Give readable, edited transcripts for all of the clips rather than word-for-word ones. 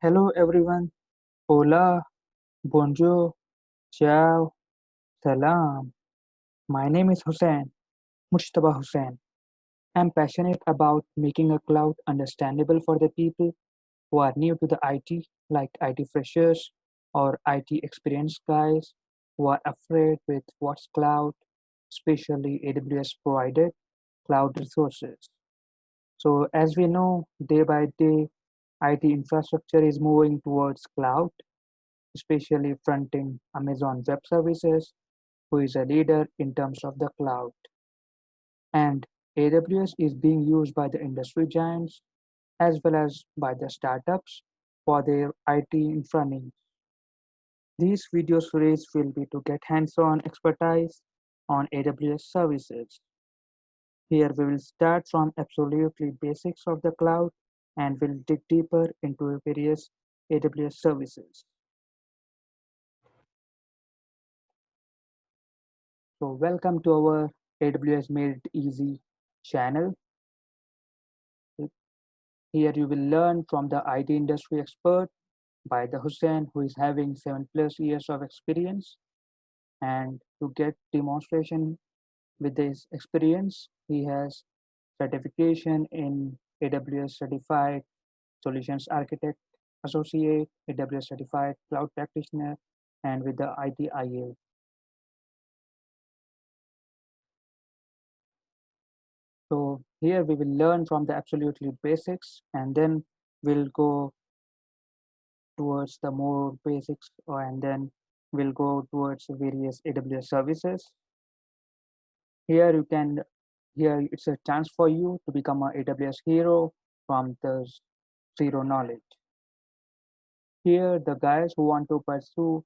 Hello everyone. Hola, bonjour, ciao, salam. My name is Hussein, Mujtaba Hussein. I'm passionate about making a cloud understandable for the people who are new to the IT, like IT freshers or IT experienced guys who are afraid with what's cloud, especially AWS provided cloud resources. So as we know, day by day, IT infrastructure is moving towards cloud, especially fronting Amazon Web Services, who is a leader in terms of the cloud. And AWS is being used by the industry giants as well as by the startups for their IT infra needs. These video series will be to get hands-on expertise on AWS services. Here we will start from absolutely basics of the cloud and will dig deeper into various AWS services. So welcome to our AWS Made It Easy channel. Here you will learn from the IT industry expert by the Hussein, who is having 7+ years of experience. And to get demonstration with this experience, he has certification in AWS Certified Solutions Architect Associate, AWS Certified Cloud Practitioner, and with the ITIL. So here we will learn from the absolutely basics, and then we'll go towards the more basics, and then we'll go towards various AWS services. Here you can, here it's a chance for you to become an AWS hero from the zero knowledge. Here, the guys who want to pursue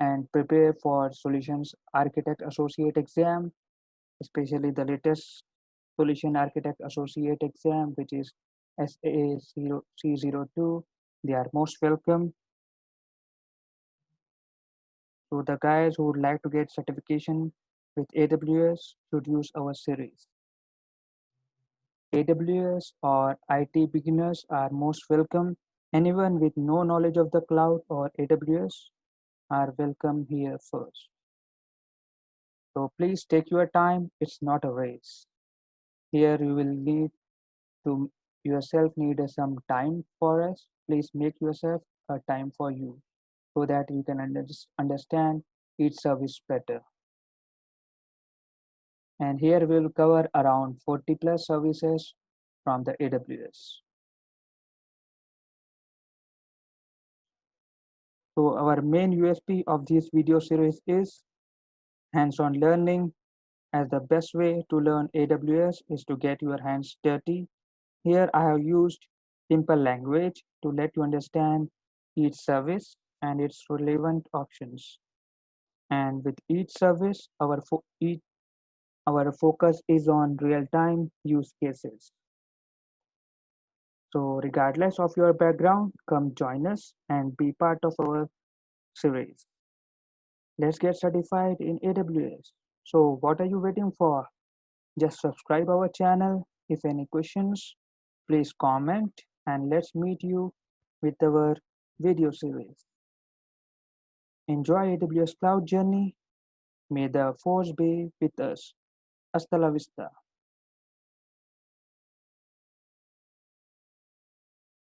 and prepare for Solutions Architect Associate exam, especially the latest Solution Architect Associate exam, which is SA0C02, they are most welcome. So the guys who would like to get certification with AWS should use our series. AWS or IT beginners are most welcome. Anyone with no knowledge of the cloud or AWS are welcome here first. So please take your time. It's not a race. Here you will need to yourself need some time for us. Please make yourself a time for you so that you can understand each service better. And here we will cover around 40+ services from the AWS. So our main USP of this video series is hands-on learning, as the best way to learn AWS is to get your hands dirty. Here I have used simple language to let you understand each service and its relevant options. And with each service, our focus is on real-time use cases. So regardless of your background, come join us and be part of our series. Let's get certified in AWS. So what are you waiting for? Just subscribe our channel. If any questions, please comment and let's meet you with our video series. Enjoy AWS Cloud journey. May the force be with us. Hasta la vista.